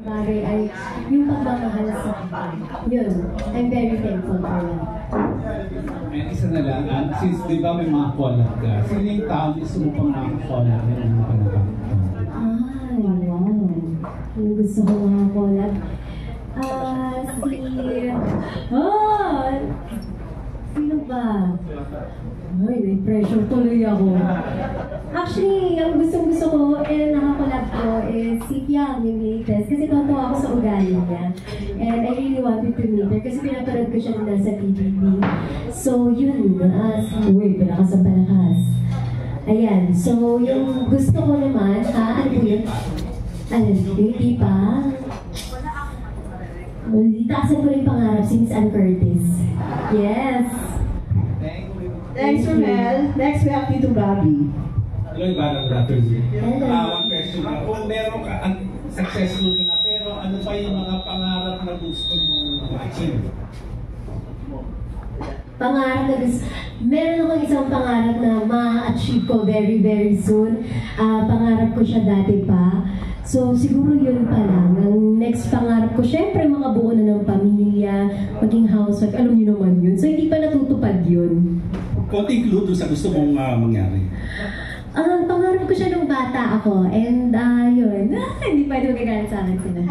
Bagay ay yung pagmamahal sa akin. Yun, I'm very thankful for that. May isa na lang, since di ba may mga collab ka, sino yung tao gusto mo pang makakollab na yung mga panabang? Ay, wow. Yung gusto ko mga collab. Sino ba? Ay, may pressure tuloy ako. Actually, ang gusto ko nakakolab ko is si Piang, yung latest. Kasi totoo ako sa ugali niya. And I really wanted to meet her kasi pinapanood ko siya nila sa PBB. So, yun. Uy, palakas ang palakas. Ayan. So, yung gusto ko naman, ano po yun? Hindi pa. Taasan ko rin pangarap si Miss Ann Curtis. Yes. Thanks, Romel. Next, we have Tito Bobby. Hello, Ibarang Brothers. Hello. One question na. Kung meron ka, successful ka na, pero ano pa yung mga pangarap na gusto mong ma-achieve? Pangarap na gusto. Meron akong isang pangarap na ma-achieve ko very, very soon. Pangarap ko siya dati pa. So, siguro yun pa lang. Ang next pangarap ko, syempre makabuo na ng pamilya, maging housewife. Alam niyo naman yun. So, hindi pa natutupad yun. Konting clue doon sa gusto mong mangyari. Pangarap ko siya nung bata ako. And, yun. Hindi pwede magagalit sa akin sila.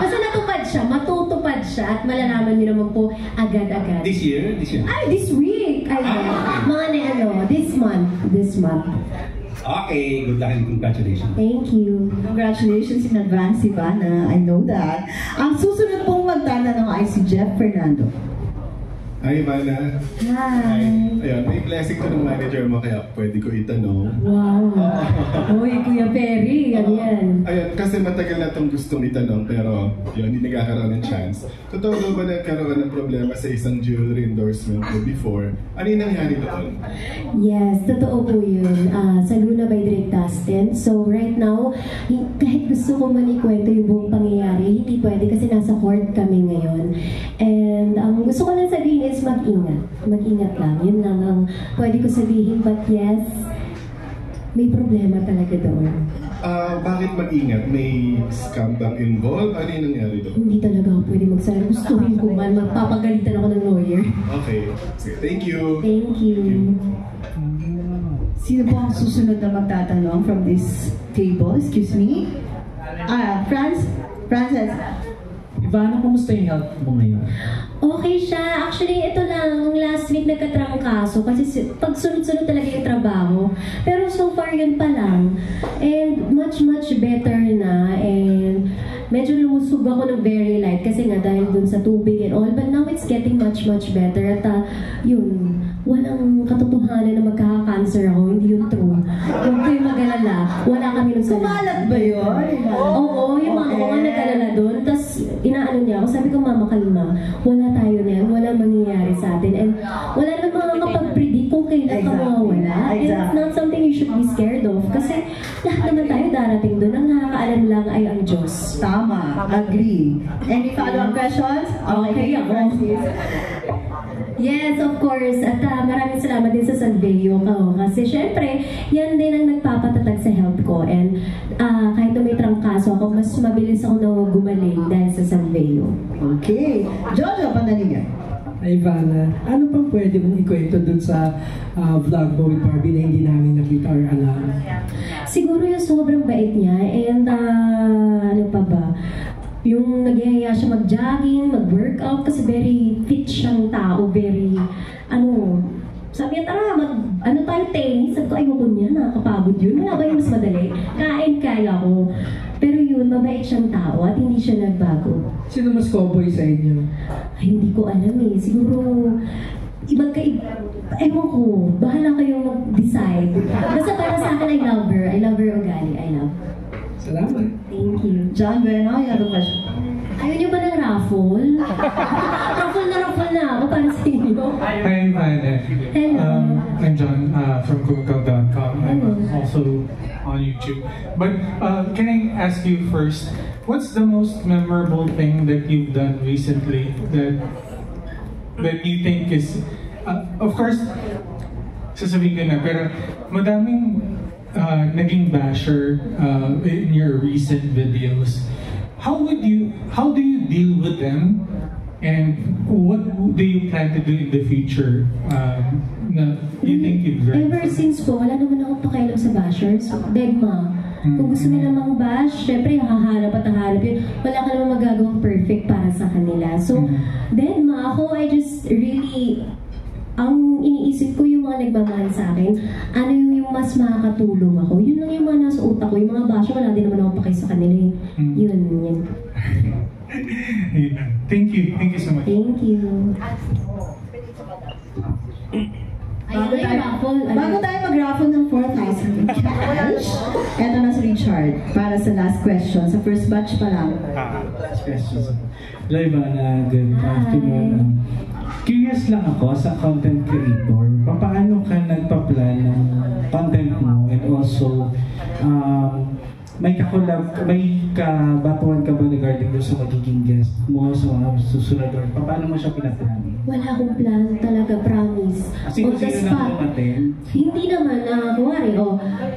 Basta natupad siya, matutupad siya, at malalaman niyo naman po agad-agad. This year? This year? Ay, this week! Ay, mga this month. Okay, good luck and congratulations. Thank you. Congratulations in advance, Ivana. I know that. Ang susunod pong magtatanong ay si Jeff Fernando. Hi, Ivana. Hi. Ayun, may blessing ko ng manager mo kaya pwede ko itanong. Wow. Uy, Kuya Perry, yan. Ayun, kasi matagal na itong gustong itanong pero yun, hindi nagkakaroon ng chance. Totoo ba nagkaroon ng problema sa isang jewelry endorsement mo before? Ano yung nangyari doon? Yes, totoo po yun. Sa Luna by Direk Dustin. So right now, kahit gusto ko man ikwento yung buong pangyayari, hindi pwede kasi nasa court kami ngayon. And gusto ko lang sabihin is mag-ingat. Mag-ingat lang. Yun lang ang pwede ko sabihin. But yes, may problema talaga doon. Bakit mag-ingat? May scam bang involved? Ano yung nangyari doon? Hindi talaga ako pwede magsabi. Gustuhin ko man. Magpapagalitan ako ng lawyer. Okay. Sige, thank you. Thank you. Sino po ang susunod na magtatanong from this table? Excuse me. Frances. Ivana, kumusta yung health mo ngayon? Okay siya. Actually, ito lang, last week nagkatrangkaso kasi pag sunod-sunod talaga yung trabaho. Pero so far yun pa lang. And much better na. And medyo lumusog ako ng very light kasi nga dahil dun sa tubig and all. But now it's getting much better. At yun, walang katotohanan na magkaka-cancer ako. Hindi yun true. Huwag kayo mag-alala. Wala kami nung sa Kumalat ba yun? Oo, yung mga ko nga nag-alala doon. Tapos inaano niya ako. Sabi ko, Mama, kalma. Wala tayo niyan. Wala mangyayari sa atin. And wala naman mga kapag-predict kung kailan ka mawawala. And it's not something you should be scared of. Kasi lahat naman tayo darating doon. Ang nakakaalam lang ay ang Diyos. Tama. Agree. Any follow-up questions? Okay, Francis. Yes, of course. At maraming salamat din sa Salveyo ko. Kasi syempre, yan din ang nagpapatatag sa health ko. And kahit na may trangkaso ako, mas mabilis ako na gumaling dahil sa Salveyo. Okay. Jojo, Panaligan. Ivana, ano pang pwede mong ikwento dun sa vlog mo with Barbie na hindi namin nakita or alam? Siguro yung sobrang bait niya. And ano pa ba? Yung nagyayaya siya mag-jogging, mag-workout, kasi very fit siyang tao, very, sabi niya, tara, tayo tennis. Sabi ko, ayoko niya, nakakapagod yun. Wala ba yung mas madali? Kain, kaya ko. Pero yun, mabait siyang tao at hindi siya nagbago. Sino mas cowboy sa inyo? Ay, hindi ko alam eh. Siguro, ewan ko, bahala kayong mag-decide. Basta para sa akin, I love her. I love her ugali. I love her. Salamat. Thank you. John Bueno, you have a question. Ayaw niyo ba ng raffle? raffle na ako para sa inyo. Hi, Ivana. Hello. I'm John from Cookcom.com. I'm also on YouTube. But can I ask you first, what's the most memorable thing that you've done recently that you think is, of course, sasabihin ko na, pero madaming naging basher in your recent videos. how do you deal with them, and what do you plan to do in the future? Na you think you've learned? Ever since po, wala naman akong pakialam sa bashers. Degma. Kung gusto nila mang bash, syempre hahanap at hahanap yun. Wala ka naman magagawang perfect para sa kanila. So, Degma, ako, I just really, ang iniisip ko yung mga nagmamahal sa akin, ano yung mas makakatulong ako. Yun lang yung mga nasa utak ko. Yung mga bash, wala din naman ako pakay sa kanila. Yun. Thank you so much. Thank you. Bago tayo mag-raffle ng 4,000 cash, eto na si Richard para sa last question. Sa first batch pa lang. Last question. Hello, Ivana. Good afternoon. Curious lang ako sa content creator, paano ka nagpa-plan ng content mo, and also may kabatuan ka ba regarding doon sa magiging guest mo sa mga susunod, or paano mo siya pinaplan? Wala akong plan talaga, promise. Sino na dumating? Hindi naman, kuwari,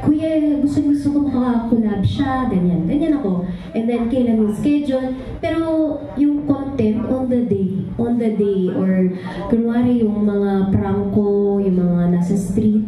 kuya, gusto ko makakolab siya, ganyan ako. And then, kailan yung schedule. Pero, yung content on the day, or kunwari yung mga prank ko, yung mga nasa street,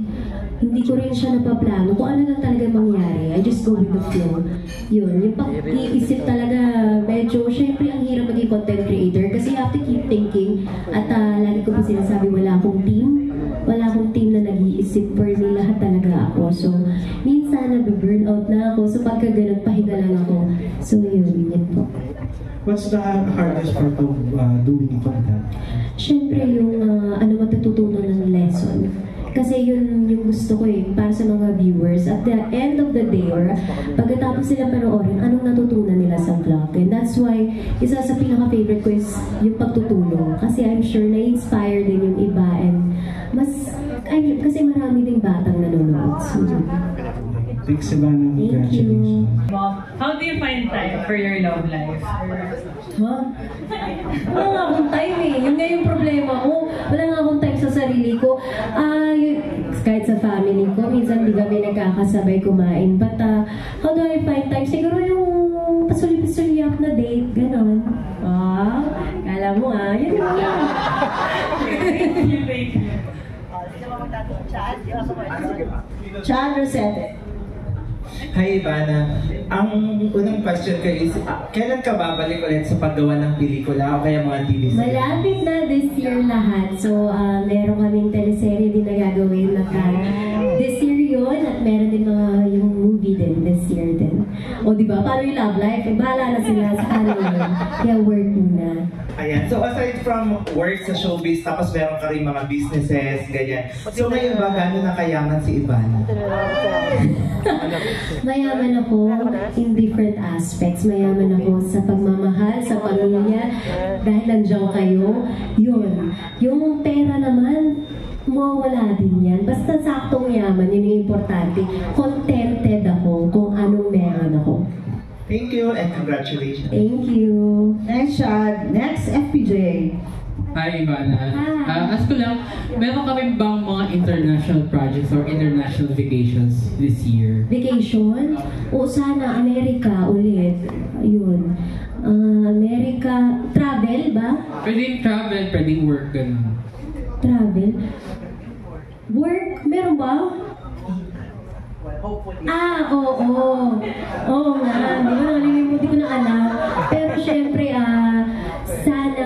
hindi ko rin siya napaplano kung ano lang talaga mangyari. I just go with the flow. Yun, yung pag-iisip talaga, medyo, syempre ang hirap maging content creator kasi you have to keep thinking. At lagi ko po sinasabi, wala akong team na nag-iisip for me, lahat talaga ako. So, minsan nabe-burn out na ako. So, pagka ganun, pahinga lang ako. So, yun po. What's the hardest part of doing content? Syempre yung matututunan ng lesson. Kasi yun yung gusto ko para sa mga viewers. At the end of the day, or pagkatapos sila panoorin, anong natutunan nila sa vlog. And that's why, isa sa pinaka-favorite ko is yung pagtutulong. Kasi I'm sure na-inspire din yung iba, and kasi marami ding batang nanonood. So, thanks, Ivana. Thank you. How do you find time for your love life? Wala nga akong time Yun nga yung problema ko. Wala nga akong time sa sarili ko. Kahit sa family ko, minsan di kami nagkakasabay kumain. But how do I find time? Siguro yung pasuli-pasuliyak na date, gano'n. Kala mo yun lang. Chad Rosette. Hi, Ivana. Ang unang question ko is, kailan ka babalik ulit sa paggawa ng pelikula o kaya mga TV series? Malapit na this year lahat. So, meron kaming teleserye din na gagawin na this year yun, at meron din mga yung movie din this year din. O, diba? Paano yung love life? Bahala na sila sa kanila. Kaya work muna. Ayan. So, aside from work sa showbiz, tapos meron ka rin mga businesses, ganyan. So, ngayon ba, gano'n nakayaman si Ivana? Mayaman ako in different aspects. Mayaman ako sa pagmamahal, sa pamilya. Dahil nandiyan kayo, yun. Yung pera naman, mawawala din yan. Basta saktong yaman, yun yung importante. Contented ako kung anong meron ako. Thank you and congratulations. Thank you. Next, Chad. Next, FPJ. Hi, Ivana. Ask ko lang, meron kami bang mga international projects or international vacations this year? Vacation? O sana, Amerika ulit. Ayun. Amerika, travel ba? Pwedeng travel, pwedeng work, ganun. Travel? Work? Meron ba? Oo nga. Di ko na alam. Pero syempre, sana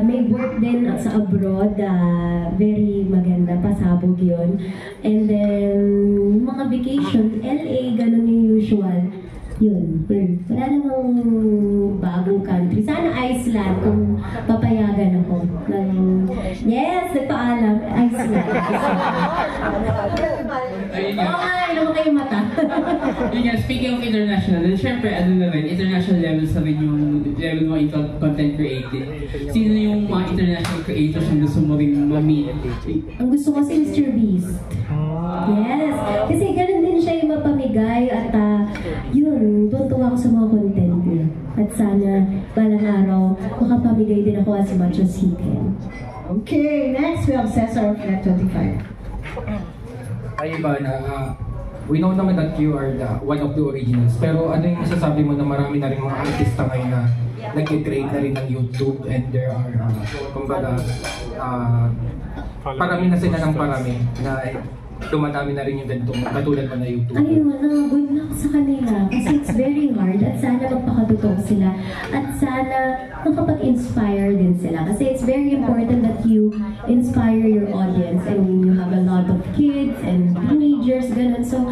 may work din sa abroad. Very maganda, pasabog yun. And then, mga vacation, LA, ganun yung usual. Yun. Wala namang bagong country. Sana Iceland, kung papayagan ako. Yes, nagpaalam. Iceland. Ayun nga. Ilan mo kayong mata? Yun nga, speaking of international, then syempre, international levels na rin yung level mo in content creating. Sino yung mga international creators na gusto mo rin ma-meet? Ang gusto ko si Mr. Beast. Yes. Kasi ganun din siya yung mapamigay at yun, tuwa ako sa mga content niya. At sana, balang araw, makapamigay din ako as much as he can. Okay, next we have Cesar of Net 25. Hi, Ivana. we know naman that you are one of the originals, pero ano yung masasabi mo na marami na rin mga artista ngayon na nag-create na rin ng YouTube and there are, kumbaga, parami na sila ng parami na dumadami na rin yung ganito, katulad mo na YouTube. Ayun, good luck sa kanila kasi it's very hard at sana magpakatotoo sila at sana makapag-inspire din sila kasi it's very important that you inspire your audience. I mean, you have a lot of kids and teenagers, ganun. So,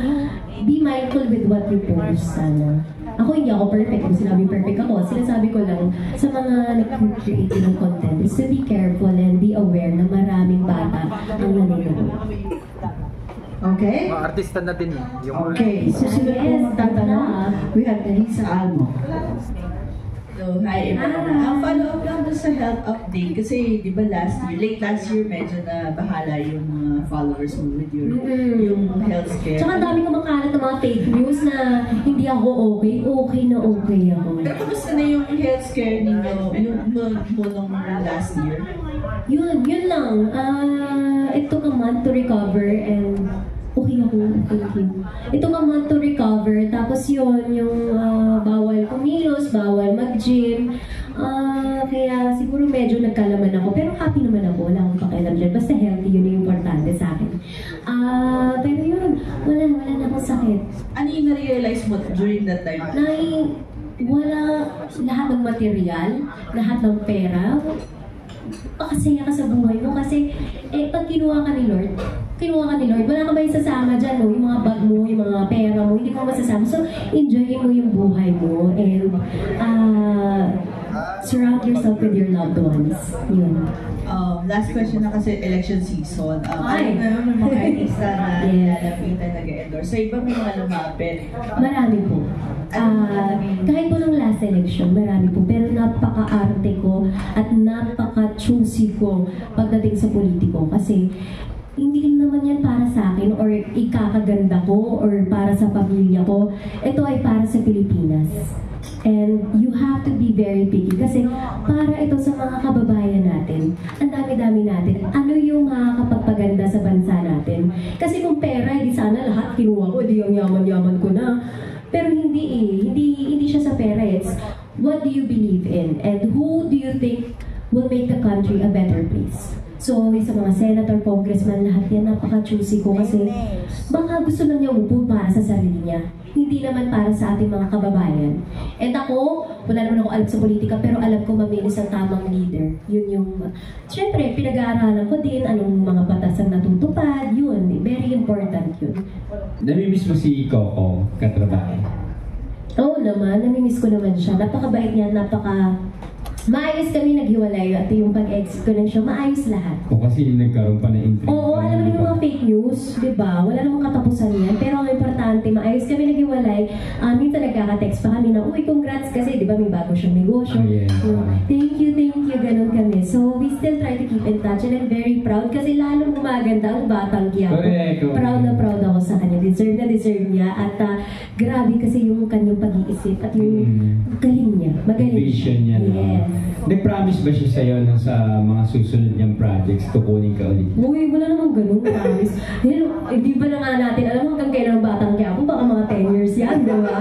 be mindful with what you post, sana. Ako hindi ako perfect. Kung sinabi perfect ako, sinasabi ko lang sa mga nag-create ng content is to be careful and be aware na maraming bata ang nanonood. Okay? Mga artista na din yung... Okay, susunod po magtatanong, we have Elisa Almo. So, hi everyone. Ang follow-up lang doon sa health update kasi di ba late last year medyo na bahala yung mga followers mo with yung health care. Tsaka dami ko makalat ng mga fake news na hindi ako okay. Okay na okay ako. Pero kumusta na yung health care ninyo mo nung last year? Yun lang. It took a month to recover and okay ako. Thank you. It took a month to recover. Tapos yun, yung bawal kumilos, bawal mag-gym. Kaya siguro medyo nagkalaman ako. Pero happy naman ako. Wala akong pakialam dyan. Basta healthy, yun yung importante sa akin. Pero yun, wala na akong sakit. Ano yung na-realize mo during that time? Wala lahat ng material, lahat ng pera. Pakasaya ka sa buhay mo kasi pag kinuha ka ni Lord, wala ka ba yung sasama dyan, no? Yung mga bag mo, yung mga pera mo, hindi mo masasama. So, enjoy mo yung buhay mo and surround yourself with your loved ones. Yun. Last question na kasi election season. Ano na yung mga artista na nilalapitan nag-endorse? Sa iba may mga lumapit? Marami po. Kahit po ng last election, marami po. Pero napaka-arte ko at napaka-choosy ko pagdating sa politiko. Kasi hindi naman yan para sa akin or ikakaganda ko or para sa pamilya ko. Ito ay para sa Pilipinas. And you have to be very picky kasi para ito sa mga kababayan natin. Ang dami-dami natin. Ano yung makakapagpaganda sa bansa natin? Kasi kung pera, hindi sana lahat kinuha ko, di ang yaman-yaman ko na. Pero hindi siya sa pera. It's what do you believe in? And who do you think will make the country a better place? So, sa mga senator, congressman, lahat yan, napaka-choosy ko kasi baka gusto lang niya upo para sa sarili niya. Hindi naman para sa ating mga kababayan. And ako, wala naman ako alam sa politika, pero alam ko mamili sa tamang leader. Yun yung, syempre, pinag-aaralan ko din anong mga batas ang natutupad. Yun, very important yun. Namimiss mo si Coco katrabaho? Oo naman, namimiss ko naman siya. Napakabait niya, maayos kami naghiwalay at yung pag-exit ko ng show, maayos lahat. O kasi nagkaroon pa ng intrigue. Oo, alam mo yung mga fake news, di ba? Wala namang katapusan yan. Pero ang importante, maayos kami naghiwalay. Minsan nagkaka-text pa kami na, uy, congrats kasi, di ba may bago siyang negosyo. Thank you, ganun kami. So, we still try to keep in touch and I'm very proud kasi lalong gumaganda ang batang Quiapo. Proud na proud ako sa kanya. Deserve na deserve niya. At grabe kasi yung kanyang pag-iisip at yung galing niya. Magaling vision niya. Yes. Nag-promise ba siya sa'yo na sa mga susunod niyang projects, kukunin ka ulit? Uy, wala namang ganun, promise. Di ba na nga natin, alam mo hanggang kailan ang batang Quiapo, baka mga 10 years yan, di ba?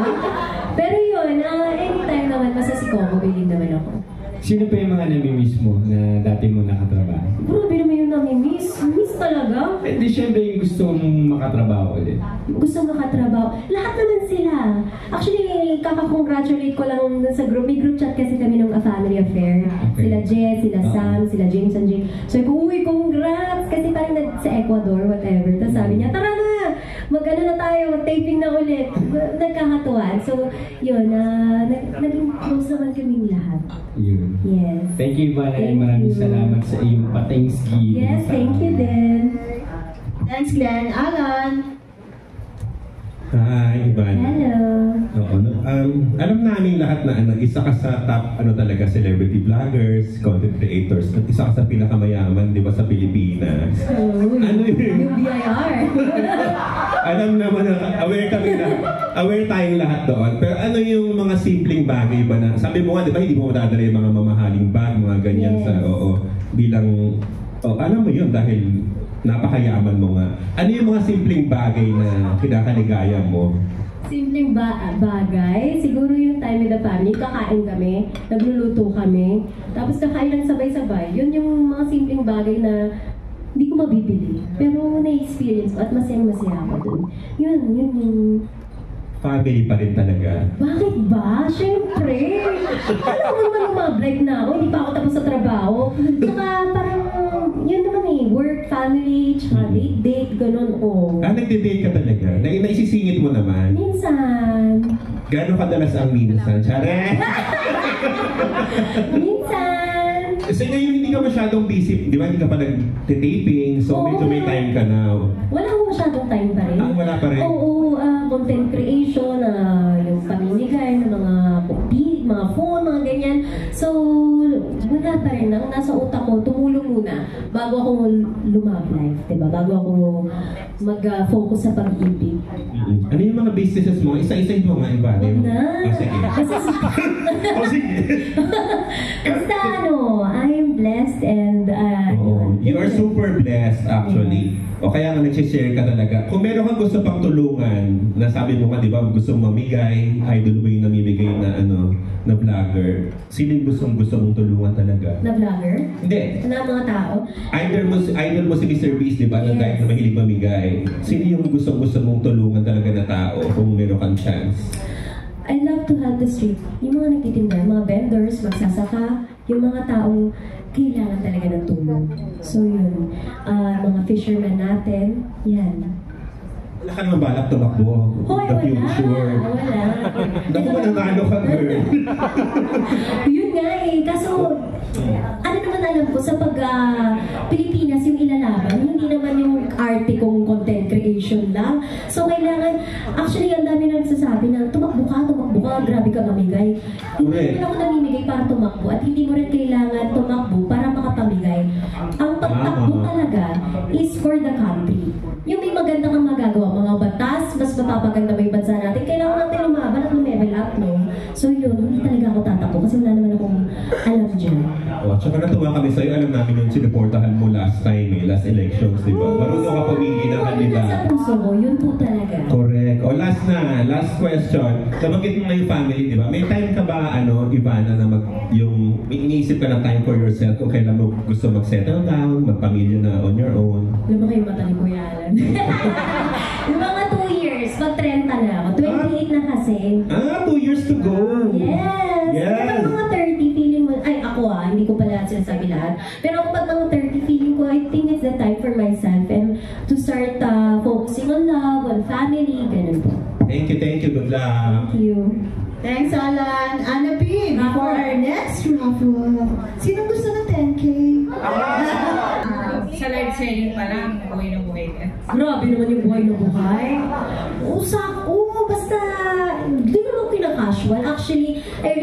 Pero yun, anytime naman, basta si Coco, bilhin naman ako. Sino pa yung mga namimiss mo na dati mo nakatrabaho? Grabe naman yung namimiss. Miss talaga. Di syempre yung gusto mong makatrabaho ulit. Gusto makatrabaho. Lahat naman sila. Actually, kaka-congratulate ko lang sa group. May group chat kasi kami ng A Family Affair. Okay. Sila Jess, sila Sam, sila James and Jane. So, uy, congrats! Kasi parang sa Ecuador, whatever. Tapos sabi niya, tara na! Mag-ano na tayo, mag-taping na ulit. Nagkakatuwan. So, yun, naging close naman kaming lahat. Yun. Yes. Thank you, Ivana, and maraming salamat sa iyong pa-Thanksgiving. Yes, thank you din. Thanks, Glenn. Alan! Hi, Ivana. Hello. Oo, alam namin lahat na isa ka sa top talaga celebrity vloggers, content creators, at isa ka sa pinakamayaman, di ba, sa Pilipinas. Ano yun? Yung BIR. Alam naman na aware tayong lahat doon. Pero ano yung mga simpleng bagay ba na, sabi mo nga, di ba, hindi mo madadala yung mga mamahaling bag, mga ganyan sa, bilang, alam mo yun, dahil napakayaman mo nga. Ano yung mga simpleng bagay na kinakaligaya mo? Simpleng bagay, siguro yung time with the family, kakain kami, nagluluto kami, tapos kakain lang sabay-sabay. Yun yung mga simpleng bagay na hindi ko mabibili. Pero na-experience ko at masayang-masaya ako dun. Yun yung... Family pa rin talaga. Bakit ba? Siyempre! Alam mo naman lumablik na ako, hindi pa ako tapos sa trabaho. Tsaka parang, yun naman work, family, tsaka date, ganun o. Nagde-date ka talaga? Naisisingit mo naman? Minsan. Gano'ng kadalas ang minsan? Tsare! Minsan. So ngayon hindi ka masyadong busy, di ba? Hindi ka pa nag-taping, so medyo may time ka na. Wala akong masyadong time pa rin. Wala pa rin? Oo, content creation, yung pamimigay ng mga phone, mga ganyan. So, wala pa rin. Ang nasa utak ko, tumulong muna bago ako lumab life, diba? Bago ako mag-focus sa pag-ibig. Ano yung mga businesses mo? Isa-isa mo nga iba. Wag na. Sige. Basta I am blessed and you are super blessed actually. O kaya nga nag-share ka talaga. Kung meron kang gusto pang tulungan, nasabi mo ka, di ba, gusto mong mamigay, idol mo yung namimigay na na vlogger. Sino yung gusto mong tulungan talaga? Na vlogger? Hindi. Na mga tao? Idol mo si Mr. Beast, di ba? Yes. Dahil na mahilig mamigay. Sino yung gusto mong tulungan talaga na tao kung meron kang chance? I love to help the street. Yung mga nagtitinda, mga vendors, magsasaka, yung mga taong kailangan talaga ng tulong. So yun, mga fishermen natin, yan. Wala ka naman balak tumakbo. Hoy, wala. Naku, mananalo ka, girl. Yun nga kaso, ano naman alam ko, sa Pilipinas yung ilalaban, hindi naman yung arte kong content creation lang. So kailangan, actually ang dami na nagsasabi na tumakbo ka, grabe ka mamigay. Hindi naman ako namimigay para tumakbo at hindi mo rin kailangan tumakbo para makapamigay. Ang pagtakbo talaga is for the country. Yung may maganda kang magagawa, mga batas, mas mapapaganda ba yung bansa natin, kailangan natin lumaban at level up, no? So yun, hindi talaga ako tatakbo kasi wala naman akong alam dyan. Tsaka natuwa kami sa'yo, alam namin yung sinuportahan mo last time, last elections, di ba? Marunong ka pumili ng kanila. Sa puso ko, yun po talaga. Correct. Last question. Nabanggit mo na yung family, di ba? May time ka ba, Ivana, na may iniisip ka ng time for yourself kung kailan mo gusto mag-settle down, magpamilya na on your own? Alam mo kayo mata ni Kuya Alan. Yung mga 2 years, mag-30 na ako. 28 na kasi. 2 years to go. Yes. Kapag mga 30, feeling mo, ako hindi ko pala sinasabi lahat. Pero kapag mga 30, feeling ko, I think it's the time for myself and to start focusing on love, on family, ganun po. Thank you. Good luck. Thank you. Thanks, Alan. Anna P, before our next raffle, sino gusto ng 10K? Sa live selling pa lang, buhay na buhay ka. Grabe naman yung buhay na buhay. Basta, hindi naman pinaka-casual. Actually, I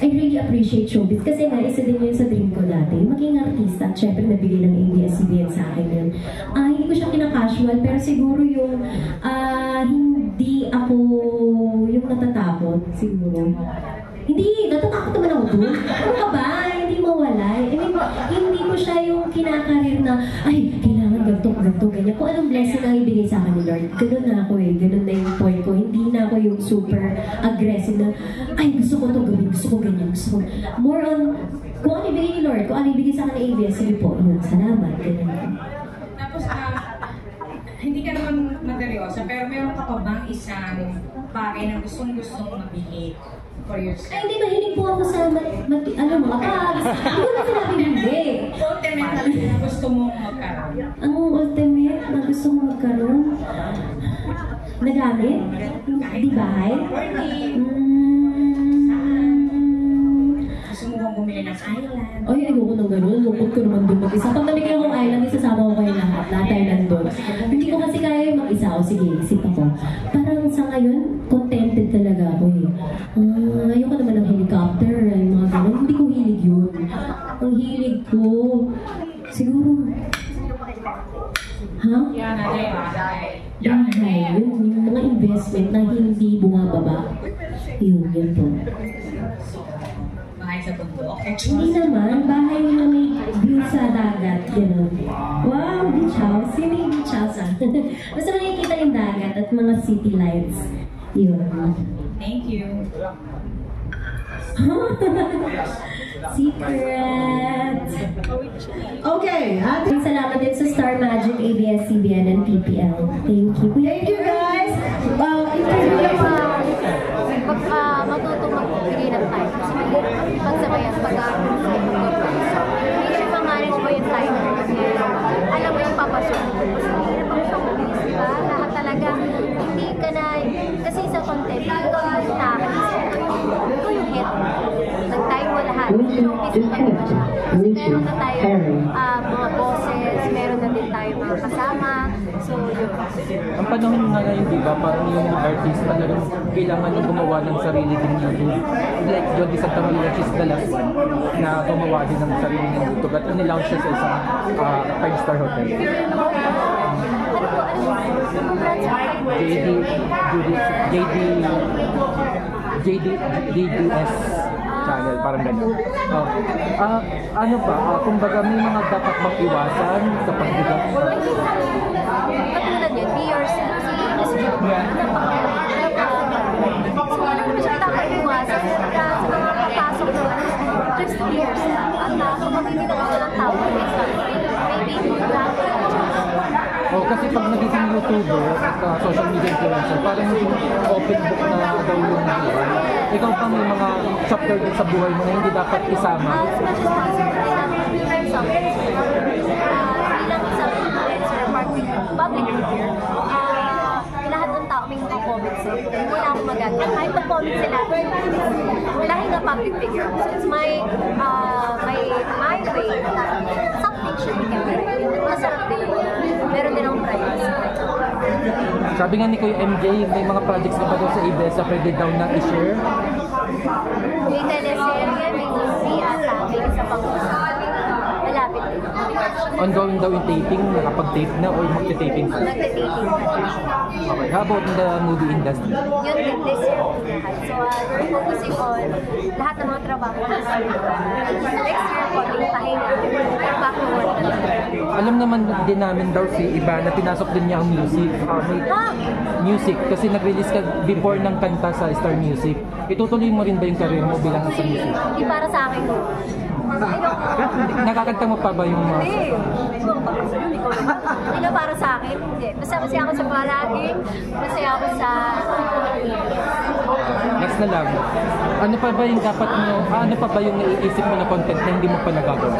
really appreciate showbiz. Kasi nga, isa din yun sa dream ko dati. Maging artista. At syempre, nabigay ng ABS-CBN sa akin yun. Hindi ko siya pinaka-casual, pero siguro yung hindi ako yung natatakot, siguro. Hindi, natatakot naman ako doon. Ano ka ba? Hindi mawala. I mean, hindi ko siya yung kinakarir na, kailangan ganito, ganyan. Kung anong blessing ang ibigay sa akin ni Lord, ganun na ako ganun na yung point ko. Hindi na ako yung super aggressive na, gusto ko to gawin, gusto ko ganyan, gusto ko. More on, kung ano ibigay ni Lord, kung ano ibigay sa akin ng ABS, sige po, salamat, ganyan. Tapos, hindi ka naman materyosa, pero meron ka pa bang isang bagay na gustong-gustong mabili for yourself? Hindi, mahilig po ako sa hindi ko na sinabi hindi. Ultimate na gusto mong magkaroon? Ang ultimate na gusto mong magkaroon? Na gamit? Di bahay? Gusto mo bang bumili ng island? Ayoko nang gano'n. Lungkot ko naman doon mag-isa. Pag nabigyan akong island, isasama ko kayo lahat. Lahat tayo nandun. Hindi ko kasi kaya mag-isa ako. Sige, isip ako. Parang sa ngayon, contented talaga ako ayoko naman ng helicopter, mga gano'n. Hindi ko hilig yun. Ang hilig ko, siguro, bahay. Yung mga investment na hindi bumababa. Yun po. Bahay sa bundok? Hindi naman, bahay na may view sa dagat, gano'n. Wow, beach house. Yun yung beach house ah. Basta makikita yung dagat at mga city lights. Yun. Thank you. Secret! Okay, salamat din sa Star Magic, ABS-CBN, and PPL. Thank you. Thank you guys! Matuto magbigay ng time. Kasi may pagsabayan pag-aaral. So, make sure ma-manage mo yung time. Alam mo yung papasok. Kasi hirap ang showbiz, diba? Lahat talaga, hindi ka na, kasi sa content, ikaw yung nakakalisip. Ikaw yung hit. Nag-time mo lahat. Showbiz, iba diba siya? Kasi meron na tayo mga bosses, meron na din tayo mga kasama. So, yun. Ang panahon nga ngayon, di ba, parang yung artist talagang kailangan yung gumawa ng sarili din YouTube. Like Jody Santa Maria, she's the last one na gumawa din ng sarili ng YouTube at inilaunch siya sa isang 5-star hotel. JDS channel, parang gano'n. Ano ba, kumbaga may mga dapat bang iwasan sa pagbigat? Katulad yun, be yourself. Si Miss Jo, so, ano naman siya dapat iwasan sa mga papasok naman, just be yourself. At kung makikita ko ng tao, maybe Kasi pag naging YouTuber at social media influencer, parang yung open book na daw yung buhay. Ikaw pa may mga chapter din sa buhay mo na hindi dapat isama. As much as possible, bilang isang influencer, public figure, lahat ng tao may mga comments eh. Wala akong magagawa. Kahit mag-comment sila, lagi na public figure. So it's my way. Something should be kept. Masarap din na meron din ang privacy. Sabi nga ni Kuya MJ, may mga projects na ba daw sa ABS na pwede daw na i-share? May teleserye, may movie ata, may isa pang malapit din. Ongoing daw yung taping, nakapag-tape na or magte-taping pa? Magte-taping pa. Okay, how about in the movie industry? Yun din, this year lahat. So we're focusing on lahat ng mga trabaho this year. Next year po, pahinga. Back to work na lang. Alam naman din namin daw si Iba na pinasok din niya ang music. Music, kasi nag-release ka before ng kanta sa Star Music. Itutuloy mo rin ba yung career mo bilang sa music? Hindi para sa akin. Nakakanta mo pa ba yung mga... Hindi na para sa akin. Hindi. Basta ako sa palaging. Basta ako sa... Next na lang. Ano pa ba yung dapat mo... ano pa ba yung naiisip mo na content na hindi mo pa nagagawa?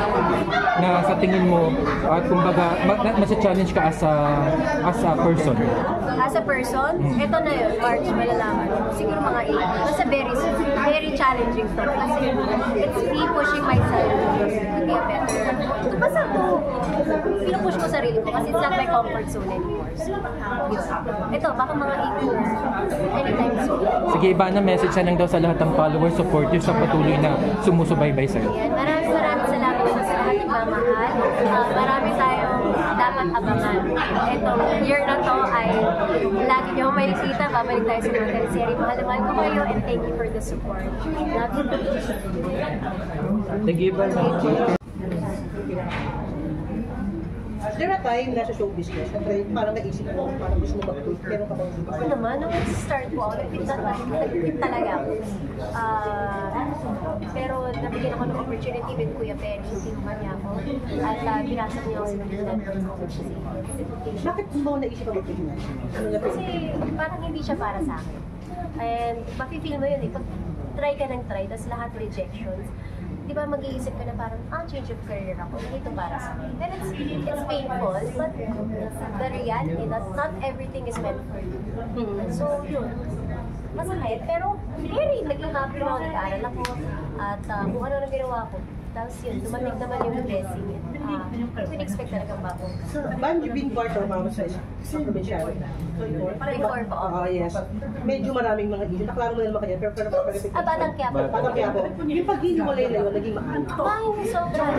Na sa tingin mo, kumbaga, mas-challenge ka as a person? As a person? Ito na yun, March, malalaman. Siguro mga 8. Basta very challenging to. Kasi it's me pushing myself to be a better. Basta pinupush ko sarili ko kasi it's not my comfort zone anymore. So, yun. Ito, baka mga 8 anytime soon. Sige, Iba na message na lang daw sa lahat ng followers, supporters sa patuloy na sumusubaybay sa'yo. Maraming salamat po sa lahat ng mamahal. Marami tayong dapat abangan. Itong year na to ay lagi niyo makikita. Babalik tayo sa mga teleserye. Mahal na mahal ko kayo and thank you for the support. Love you. Thank you, Iba. There are time na sa show business, siyempre parang naisip mo, parang gusto mo mag-quit, pero kapag Ako naman, nung start ko, nag-quit talaga ako. Pero nabigyan ako ng opportunity with Kuya Perry, kinuha niya ako. At binasag niya ako sa Pilipinas. Bakit mo naisip mo mag-quit? Kasi parang hindi siya para sa akin. And mafe-feel mo yun eh, pag try ka ng try, tapos lahat rejections, di ba mag-iisip ka na parang, change of career ako, hindi ito para sa akin. Then it's painful, but the reality that not everything is meant for you. So yun, masakit, pero naging happy ako, nag-aaral ako, at kung ano na ginawa ko. Tapos yun, dumating naman yung blessing. Hindi expect talagang bago. Ban, you've been part of sa provincial? Before po. Yes. Medyo maraming mga issue. Naklaro mo na naman kanya, pero Batang Quiapo. Batang Quiapo. Yung pag-hiwalay na yun, naging maano? Sobrang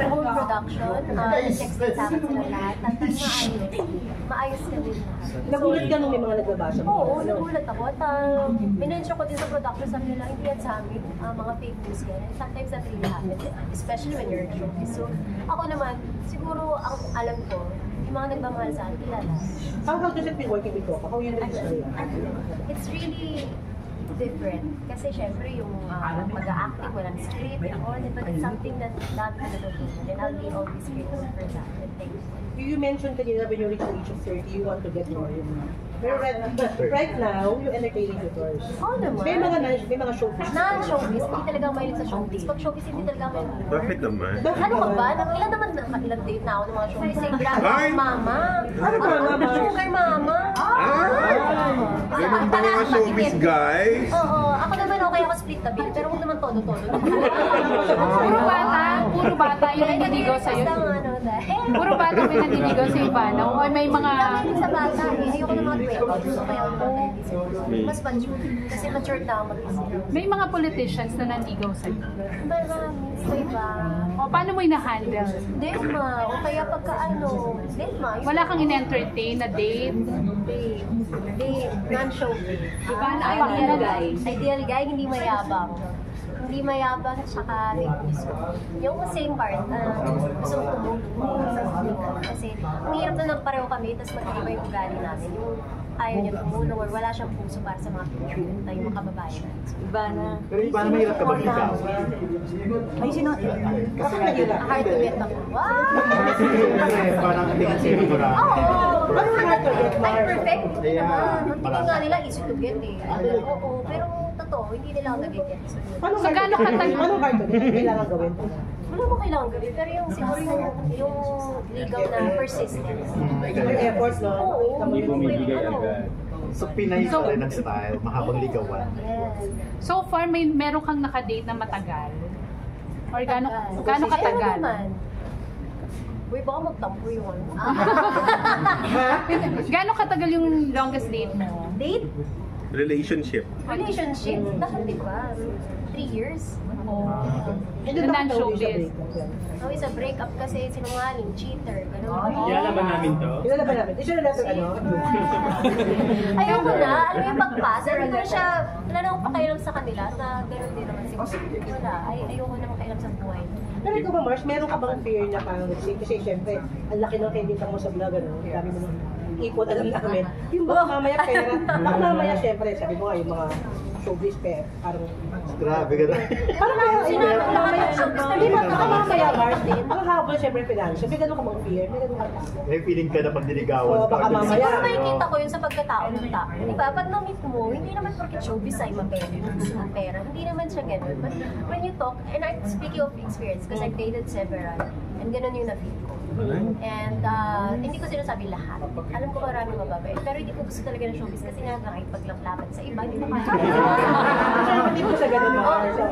whole production. Text sa akin sila lahat. At maayos kami lahat. Nagulat ka nung may mga nagbabasa mo? Oo, nagulat ako. At minensyon ko din sa production, sabi nila, hindi yan sa amin. Mga fake news yan. Sometimes that really happens. especially when you're in showbiz. So, ako naman, siguro ang alam ko, yung mga nagmamahal sa akin, kilala. How does it feel working with Coco? How you know It's really different. Kasi syempre yung pag-acting, walang script and all, but it's something that not natutunan. And I'll be always grateful for that. And thank you. You mentioned kanina when you reach the age of 30, you want to get married. Pero right now, you're entertaining the girls. Oo naman. May mga showbiz. Non-showbiz, hindi talaga mahilig sa showbiz. Pag showbiz, hindi talaga mahilig. Bakit naman? Ano ka ba? Ilan naman, ilang date na ako ng mga showbiz. Say, grandma, mama. Ano ba, mama? Sugar mama. Ganun ba mga showbiz guys? Oo, ako naman okay ako split the bill, pero huwag naman todo-todo. Puro bata yung naniligaw sa'yo. Puro bata may naniligaw sa Ivana. O may mga... Hindi sa bata eh. Ayoko na mga 20. So kaya ako mas mature. Kasi mature na ako mag-isip. May mga politicians na nanligaw sa'yo. Marami sa iba. O paano mo ina-handle? Dilma. O kaya pagka Dilma. Wala kang in-entertain na date? Date. Non-showbiz. Diba na ideal guy? Ideal guy, hindi mayabang. Hindi mayabang at saka may puso. Yung same part, gusto ko tumulong. Kasi ang hirap na nagpareho kami, tapos magkaiba yung ugali namin. Yung ayaw niya tumulong or wala siyang puso para sa mga future tayo mga kababayan. So, Ivana. Pero Ivana, mahirap ka ba ikaw? Ay, sino? Bakit mahirap? Hard to get ako. Wow! Kasi parang hindi ka sinigurado. Oo! I'm perfect. Hindi naman. Hindi nga nila easy to get eh. Oo, pero totoo, hindi nila ako nag-get. Paano hard to get? Kailangan gawin? Wala mo kailangan gawin, pero yung siguro yung ligaw na persistence. Yung efforts, no? Oo. Hindi bumibigay agad. So, Pinay ka rin ng style, mahabang ligawan. Yes. So far, meron kang nakadate na matagal? Or gaano katagal? Uy, baka magtampo yung ano. Gaano katagal yung longest date mo? Date? Relationship. Relationship? Bakit di ba? 3 years? Non-showbiz. Oh, isa breakup kasi sinungaling, cheater, gano'n. Kilala ba namin to? Kilala ba namin? Issue na natin ano? Ayoko na, alam mo yung pagpasa, hindi ko siya, wala na akong pakialam sa kanila na gano'n din naman siguro. Wala, ayoko na makialam sa buhay. Pero ikaw ba, Mars, meron ka bang fear na parang, kasi syempre, ang laki ng kaibigan mo sa vlog, ano? Dami mo nang ipon, alam namin. Yung baka mamaya pera, baka mamaya syempre, sabi mo nga, yung mga showbiz pair, parang... Grabe ka na. Parang mamaya, hindi ba, baka mamaya, Mars, ang habol syempre financial, may gano'n ka bang fear? May gano'n ka ba? May feeling ka na pag dinigawan Oo, baka mamaya. Siguro makikita ko yun sa pagkatao ng tao. Di ba? Pag na-meet mo, hindi naman porket showbiz ay mapera, pera. Hindi naman siya ganun. But when you talk, and I'm speaking of experience, because I've dated several, and ganun yung na-feel ko. And hindi ko sinasabi lahat. Alam ko maraming mababait. Pero hindi ko gusto talaga ng showbiz kasi nga nakikipaglaplapan sa iba. Hindi ko kaya. Hindi ko siya ganun na.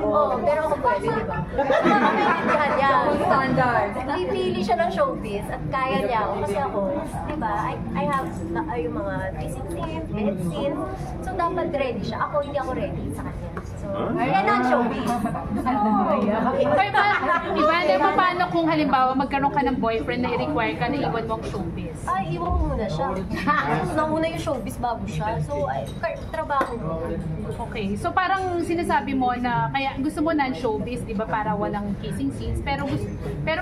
Oo, pero ako pwede, di ba? Maintindihan niya. Standard. Pipili siya ng showbiz at kaya niya ako. Kasi ako, di ba, I have yung mga kissing scene, bed scene. So dapat ready siya. Ako, hindi ako ready sa kanya. So, kaya non-showbiz. Iba, paano kung halimbawa magkaroon ka ng boyfriend na i-require ka na iwan mo ang showbiz? Ay, iwan ko muna siya. Nauna yung showbiz bago siya. So, trabaho mo. Okay. So parang sinasabi mo na kaya gusto mo non-showbiz, di ba, para walang kissing scenes. Pero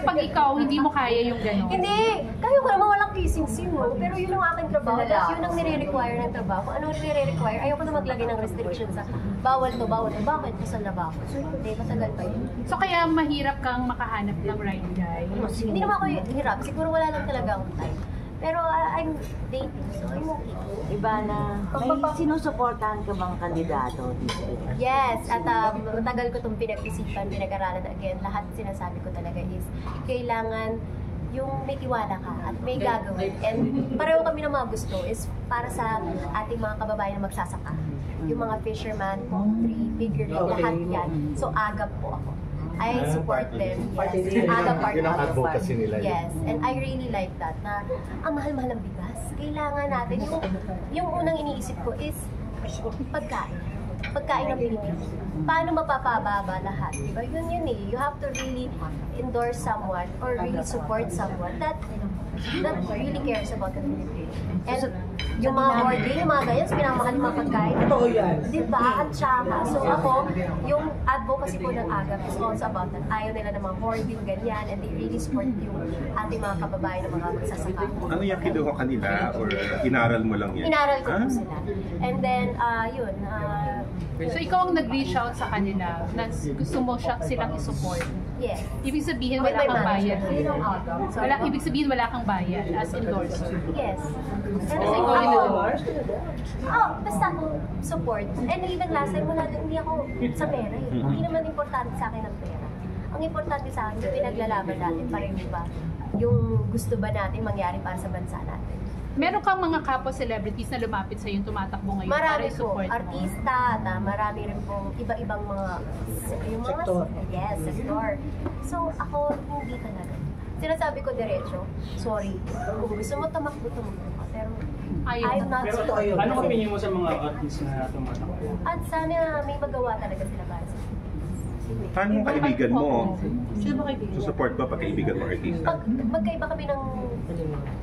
pag ikaw, hindi mo kaya yung gano'n. Hindi! Kaya ko naman walang kissing scene mo. Pero yun ang aking trabaho. Yun ang nire-require ng trabaho. Anong nire-require? Ayoko na maglagay ng restrictions sa bawal to, bawal to. Bakit? Kasal na ba ako? So hindi, matagal pa yun. So kaya mahirap kang makahanap ng right guy? Hindi naman ako hirap. Siguro wala lang talaga akong time. Pero I'm dating, so I'm okay. Ivana, may sinusuportahan ka bang kandidato? Yes, at matagal ko itong pinag-isipan, pinag-aralan again. Lahat sinasabi ko talaga is, kailangan yung may tiwala ka at may gagawin. And pareho kami ng mga gusto is para sa ating mga kababayan na magsasaka. Yung mga fisherman, poultry, piggery, lahat yan. So agap po ako. I support them. Yes. Aga part yun ang advocacy nila. Yes. And I really like that na ang mahal-mahal ng bigas. Kailangan natin yung unang iniisip ko is pagkain. Pagkain ng Pilipinas. Paano mapapababa lahat? Diba? Yun eh. You have to really endorse someone or really support someone that really cares about the Philippines. And yung mga hoarding, yung mga ganyan, pinamahal yung mga pagkain. Totoo yan. Diba? At saka, so ako, yung advocacy po ng AGAP is also about that. Ayaw nila ng mga hoarding, ganyan, and they really support yung ating mga kababayan ng mga magsasaka. Ano yung kinuha kanila or inaral mo lang yan? Inaral ko po sila. And then, yun. So ikaw ang nag-reach out sa kanila na gusto mo silang i-support. Yes. Ibig sabihin wala kang bayad. Ibig sabihin wala kang bayad as endorser. Yes. Kasi ikaw yung nag-endorse. Basta ako support. And even last time, hindi ako sa pera eh. Hindi naman importante sa akin ang pera. Ang importante sa akin, yung pinaglalaban natin pa rin ba? Yung gusto ba natin mangyari para sa bansa natin? Meron kang mga kapwa celebrities na lumapit sa yung tumatakbo ngayon marami para i-support? Po, artista, marami rin pong iba-ibang mga sektor. Yes, sector. So ako, hindi talaga. Sinasabi ko diretso, sorry, kung gusto mo tumakbo ka. Pero I'm not so. Ano opinion mo sa mga artist na tumatakbo? At sana may magawa talaga sila para sa Paano ang kaibigan mo? Sino ba kaibigan? Support ba pag kaibigan mo artista? Magkaiba kami ng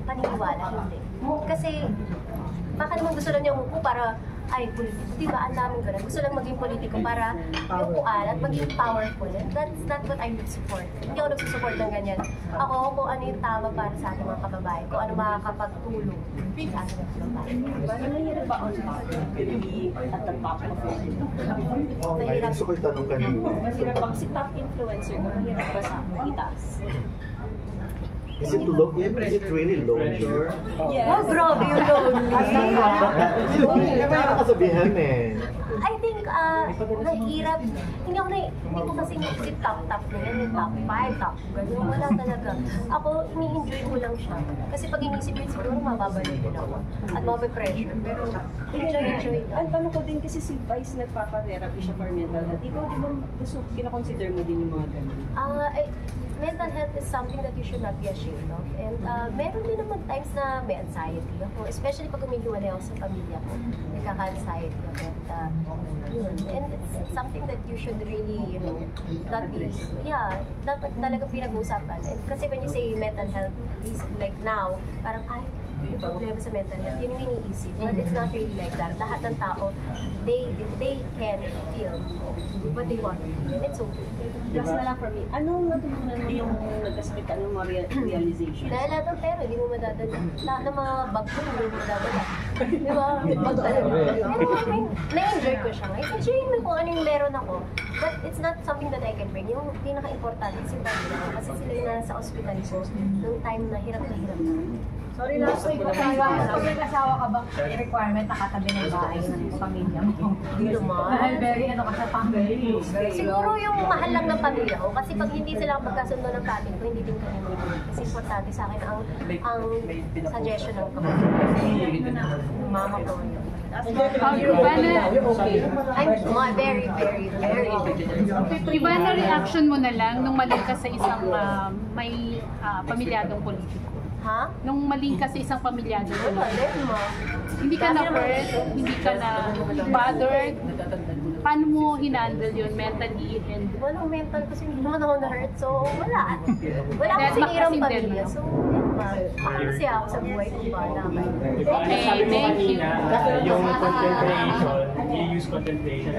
paniniwala, hindi. Kasi baka naman gusto lang niya umupo para politiko. Diba? Ang daming ganun. Gusto lang maging politiko para upuan at maging powerful. And that's not what I would support. Hindi ako nagsusupport ng ganyan. Ako, kung ano yung tama para sa ating mga kababayan, kung ano makakapagtulong sa ating mga kababayan. Mahirap ba ang be at the top of it? Ay, gusto ko itanong kanina. Mahirap ba si top influencer, mahirap ba sa itaas? Is it really lonely? Yes. Oh, grabe yung lonely. Ano kasabihan eh? I think, nahirap. Hindi ko kasi naisip top na yan, top 5, top, gano'n. Wala talaga. Ako, ini-enjoy ko lang siya. Kasi pag inisip yun, siguro mababalik din ako. At mabe-pressure. Pero, enjoy. Ang tanong ko din kasi si Vice nagpapa-therapy siya for mental health. Ikaw, di ba gusto, kinakonsider mo din yung mga gano'n? Mental health is something that you should not be ashamed of. And meron din naman times na may anxiety ako. Especially pag humihiwalay ako sa pamilya ko. Nagkaka-anxiety ako. And it's something that you should really, not be, dapat talaga pinag-uusapan. And kasi when you say mental health, like now, parang, may problema sa mental health, yun yung iniisip. But it's not really like that. Lahat ng tao, they can feel what they want to feel. And it's okay. Last na lang for me, anong natutunan mo yung nagkasakit? Anong mga realization? Dahil lahat ng pera, hindi mo madadala. Lahat ng mga bag ko, hindi mo madadala. Di ba? Bag talaga. Pero na-enjoy ko siya. Enjoy mo kung ano yung meron ako. But it's not something that I can bring. Yung pinaka-importante, si pamilya ko. Kasi sila yung nasa hospital ko nung time na hirap na. Sorry, last week, pag may asawa ka bang requirement na katabi ng bahay ng pamilya mo? Hindi naman. Dahil very ka sa family. Siguro yung mahal lang ng pamilya ko. Kasi pag hindi sila magkasundo ng family ko, hindi din kami mag-ibig. Kasi importante sa akin ang suggestion ng kapatid. Mama ko. I'm very, very, very Iba na reaction mo na lang nung maling ka sa isang may pamilyadong politiko? Ha? Nung maling ka sa isang pamilyadong politiko? Hindi ka na-hurt? Hindi ka na-bothered? Paano mo hinandle yun mentally? Walang mental kasi hindi naman ako na-hurt. So, wala. Wala akong sinirang pamilya. So, kasi ako sa buhay ko ba naman. Okay, thank you. Yung content creation, you use content creation.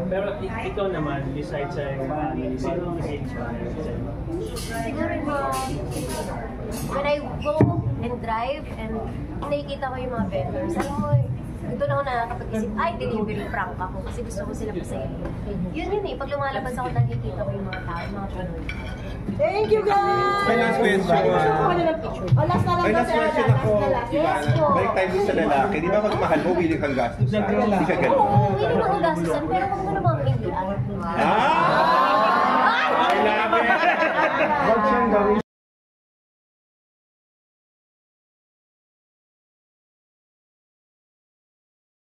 Pero ikaw naman, besides sa siguro when I go and drive and nakikita ko yung mga vendors, alam mo, doon ako nakakapag-isip, delivery prank ako kasi gusto ko sila pasaya. Yun pag lumalabas ako, nakikita ko yung mga tao, mga Pinoy. Thank you guys! May last question. Last na lang. May last question ako. Yes po. Balik tayo sa lalaki. Di ba pag mahal mo, willing kang gastusan? Hindi ka ganun. Oo, willing ako gastusan, pero huwag mo namang indian. I love it!